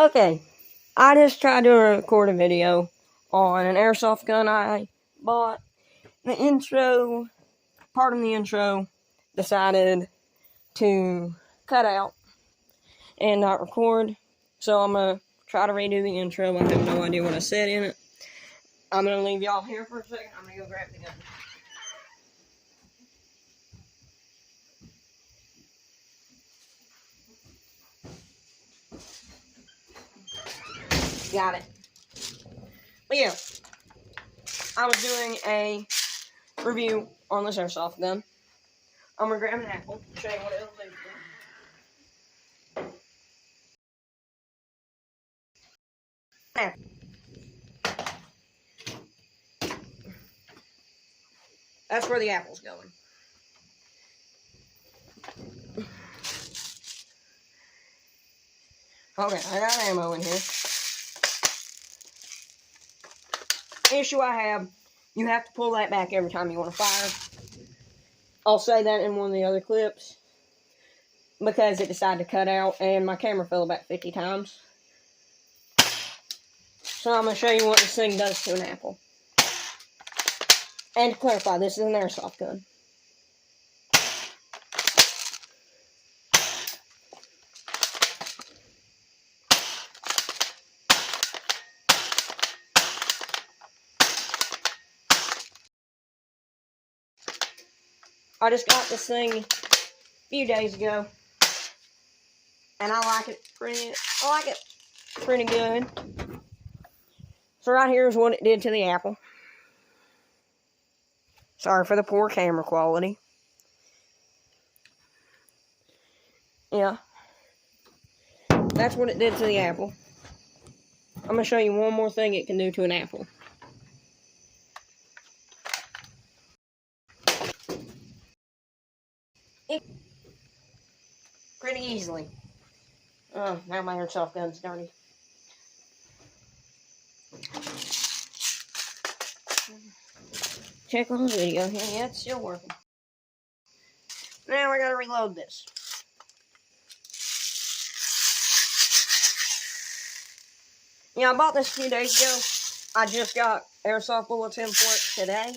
Okay, I just tried to record a video on an airsoft gun I bought. Part of the intro, decided to cut out and not record. So I'm going to try to redo the intro. I have no idea what I said in it. I'm going to leave y'all here for a second. I'm going to go grab the gun. Got it. But yeah, I was doing a review on this airsoft gun. I'm going to grab an apple, show you what it'll do. That's where the apple's going. Okay, I got ammo in here. Issue I have, you have to pull that back every time you want to fire. I'll say that in one of the other clips, because it decided to cut out and my camera fell about 50 times. So I'm going to show you what this thing does to an apple. And to clarify, this is an airsoft gun. I just got this thing a few days ago, and I like it pretty good. So right here is what it did to the apple. Sorry for the poor camera quality. Yeah, that's what it did to the apple. I'm going to show you one more thing it can do to an apple. Pretty easily. Oh, now my airsoft gun's dirty. Check on the video here. Yeah, it's still working. Now I gotta reload this. Yeah, I bought this a few days ago. I just got airsoft bullets in for it today.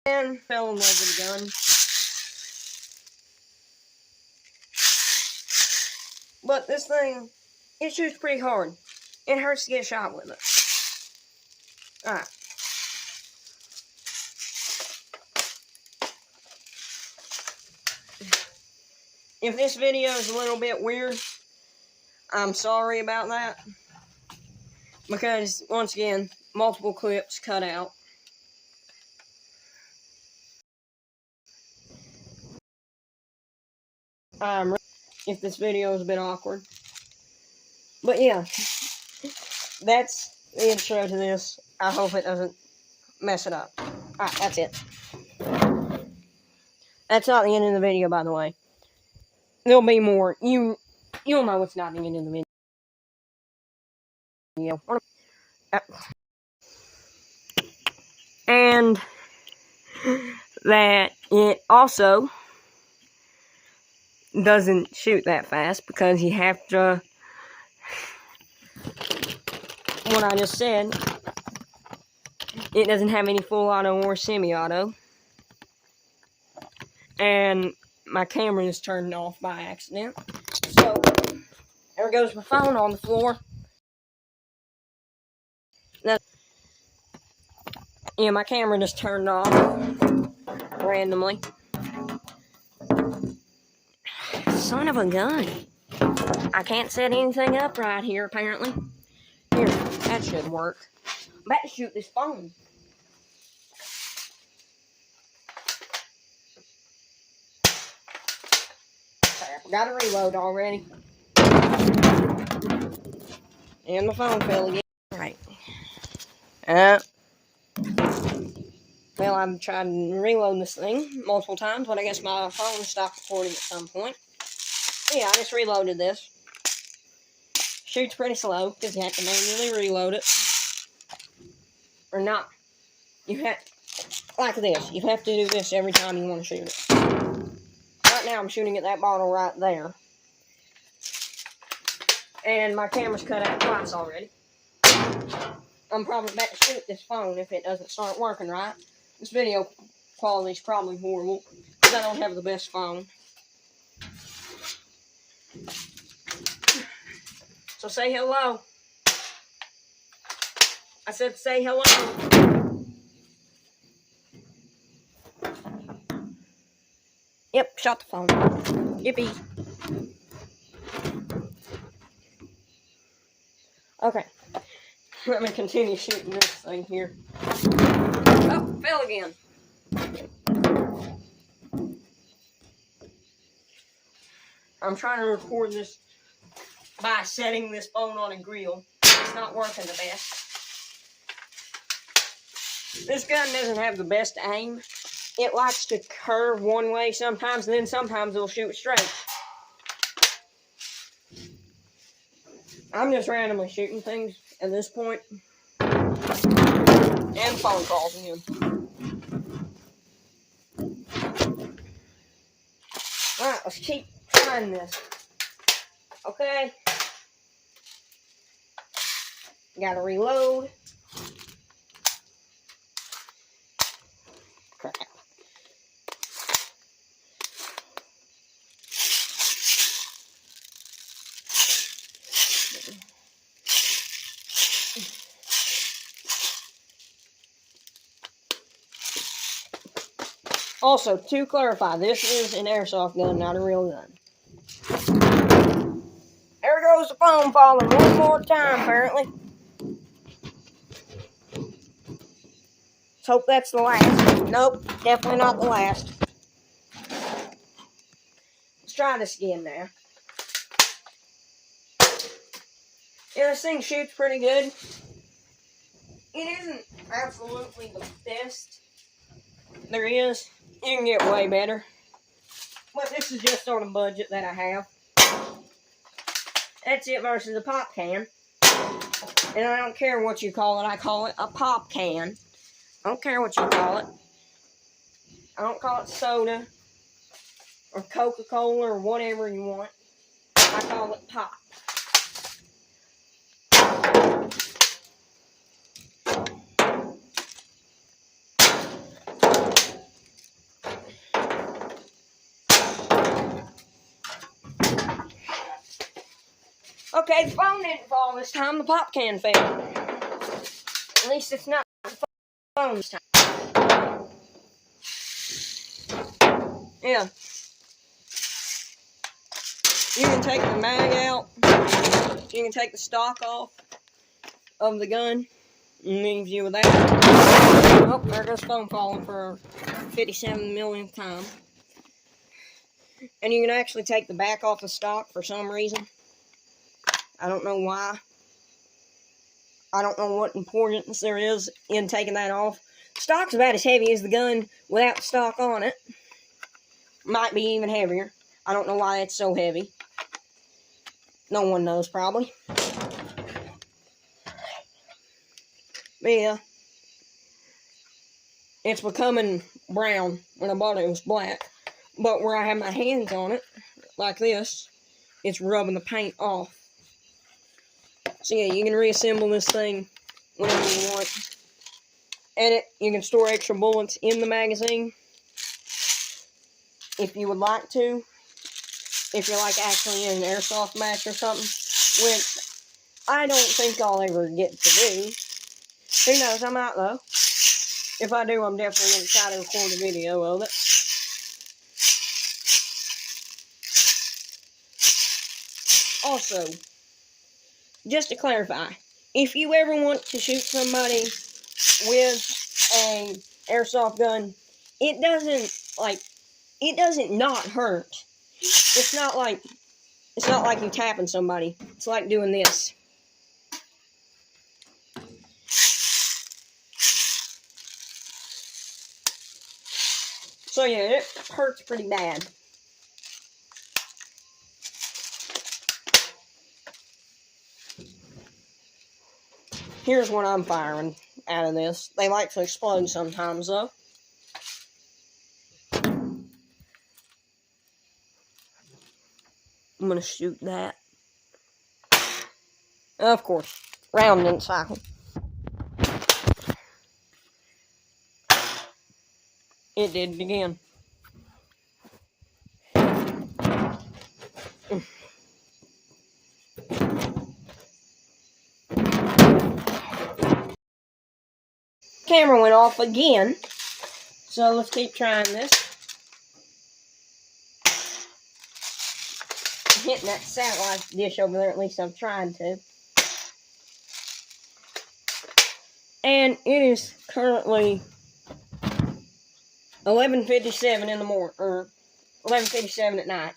And fell in love with the gun. But this thing, it shoots pretty hard. It hurts to get shot with it. Alright. If this video is a little bit weird, I'm sorry about that. Because, once again, multiple clips cut out. If this video is a bit awkward. But yeah, that's the intro to this. I hope it doesn't mess it up. Alright, that's it. That's not the end of the video, by the way. There'll be more. You'll know it's not the end of the video. And that it also doesn't shoot that fast, because you have to, what I just said, it doesn't have any full auto or semi-auto. And my camera is turned off by accident. So, there goes my phone on the floor. Now, yeah, my camera just turned off randomly. Son of a gun. I can't set anything up right here, apparently. Here, that should work. I'm about to shoot this phone. Okay, I forgot to reload already. And my phone fell again. Right. Well, I've tried to reload this thing multiple times, but I guess my phone stopped recording at some point. Yeah, I just reloaded this. Shoots pretty slow, because you have to manually reload it. Or not. You have, like this, you have to do this every time you want to shoot it. But right now I'm shooting at that bottle right there. And my camera's cut out twice already. I'm probably about to shoot this phone if it doesn't start working right. This video quality is probably horrible because I don't have the best phone. So say hello. I said say hello. Yep, shot the phone. Yippee. Okay. Let me continue shooting this thing here. Oh, fell again. I'm trying to record this by setting this phone on a grill. It's not working the best. This gun doesn't have the best aim. It likes to curve one way sometimes, and then sometimes it'll shoot straight. I'm just randomly shooting things at this point. And phone calls again. Alright, let's keep trying this. Okay. Gotta reload. Crap. Also, to clarify, this is an airsoft gun, not a real gun. There goes the phone falling one more time, apparently. Let's hope that's the last. Nope, definitely not the last. Let's try this again now. Yeah, this thing shoots pretty good. It isn't absolutely the best there is. You can get way better. But this is just on a budget that I have. That's it versus a pop can. And I don't care what you call it. I call it a pop can. I don't care what you call it. I don't call it soda or Coca-Cola or whatever you want. I call it pop. Okay, the phone didn't fall this time. The pop can fell. At least it's not the phone this time. Yeah. You can take the mag out. You can take the stock off of the gun. And leave you with that. Oh, there goes the phone falling for 57 millionth time. And you can actually take the back off the stock for some reason. I don't know why. I don't know what importance there is in taking that off. Stock's about as heavy as the gun without the stock on it. Might be even heavier. I don't know why it's so heavy. No one knows, probably. But yeah. It's becoming brown. When I bought it, it was black. But where I have my hands on it, like this, it's rubbing the paint off. So yeah, you can reassemble this thing whenever you want. And you can store extra bullets in the magazine if you would like to. If you're like actually in an airsoft match or something, which I don't think I'll ever get to do. Who knows, I might though. If I do, I'm definitely going to try to record a video of it. Also, just to clarify, if you ever want to shoot somebody with an airsoft gun, it doesn't not hurt. It's not like you tapping somebody. It's like doing this. So yeah, it hurts pretty bad. Here's what I'm firing out of this. They like to explode sometimes, though. I'm going to shoot that. Of course, round didn't cycle. It did it again. Camera went off again. So let's keep trying this. I'm hitting that satellite dish over there, at least I'm trying to. And it is currently 11:57 in the morning, or 11:57 at night.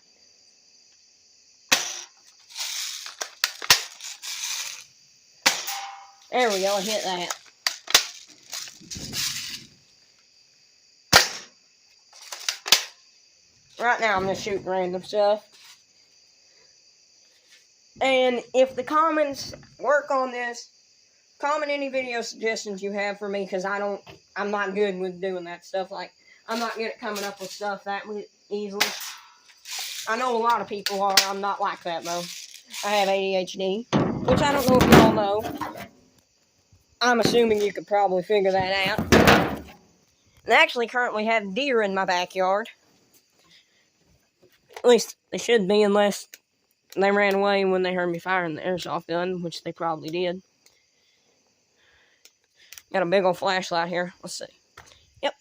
There we go, I hit that. Right now I'm just shooting random stuff. And if the comments work on this, comment any video suggestions you have for me, because I'm not good with doing that stuff. Like, I'm not good at coming up with stuff that easily. I know a lot of people are. I'm not like that, though. I have ADHD, which I don't know if y'all know. I'm assuming you could probably figure that out. I actually currently have deer in my backyard. At least they should be, unless they ran away when they heard me firing the airsoft gun, which they probably did. Got a big old flashlight here. Let's see. Yep,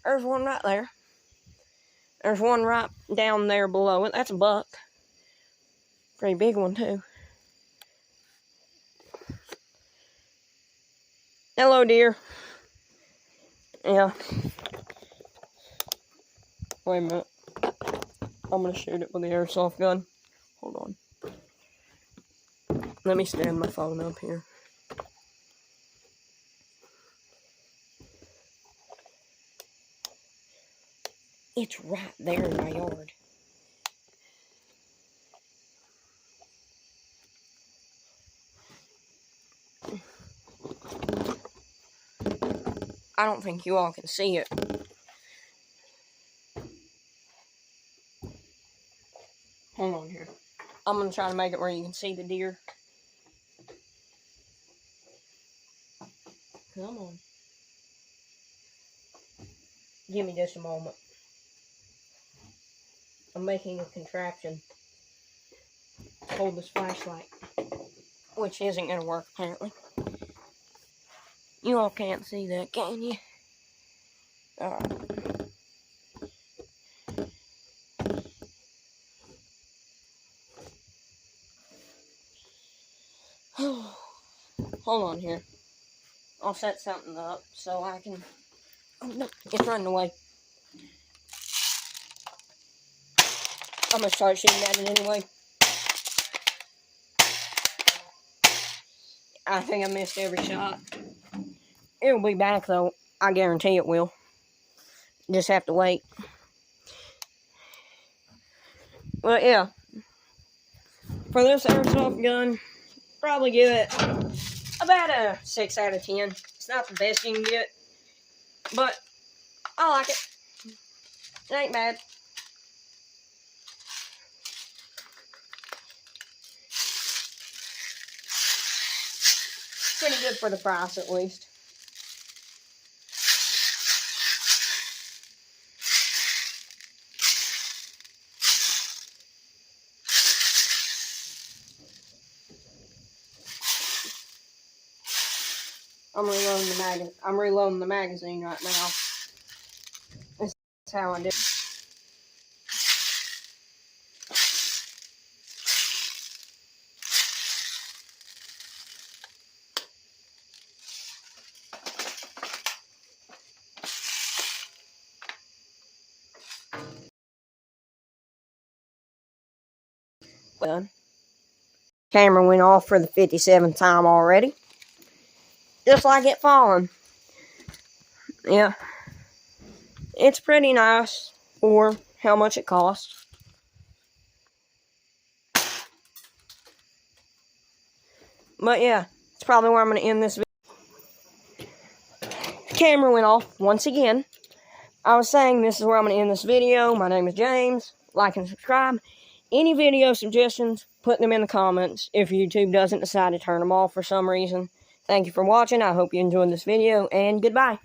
there's one right there. There's one right down there below it. That's a buck. Pretty big one, too. Hello, deer. Yeah. Wait a minute. I'm going to shoot it with the airsoft gun. Hold on. Let me stand my phone up here. It's right there in my yard. I don't think you all can see it. Hold on here. I'm going to try to make it where you can see the deer. Come on. Give me just a moment. I'm making a contraption to hold this flashlight, which isn't going to work, apparently. You all can't see that, can you? Alright. Hold on here. I'll set something up so I can... Oh, no, it's running away. I'm going to start shooting at it anyway. I think I missed every shot. It'll be back, though. I guarantee it will. Just have to wait. But, yeah. For this airsoft gun, probably give it about a 6 out of 10. It's not the best you can get, but I like it. It ain't bad. Pretty good for the price, at least. I'm reloading the magazine right now. That's how I do it. Done. Camera went off for the 57th time already. Just like it falling. Yeah. It's pretty nice for how much it costs. But yeah, it's probably where I'm going to end this video. The camera went off once again. I was saying this is where I'm going to end this video. My name is James. Like and subscribe. any video suggestions, put them in the comments if YouTube doesn't decide to turn them off for some reason. Thank you for watching. I hope you enjoyed this video, and goodbye.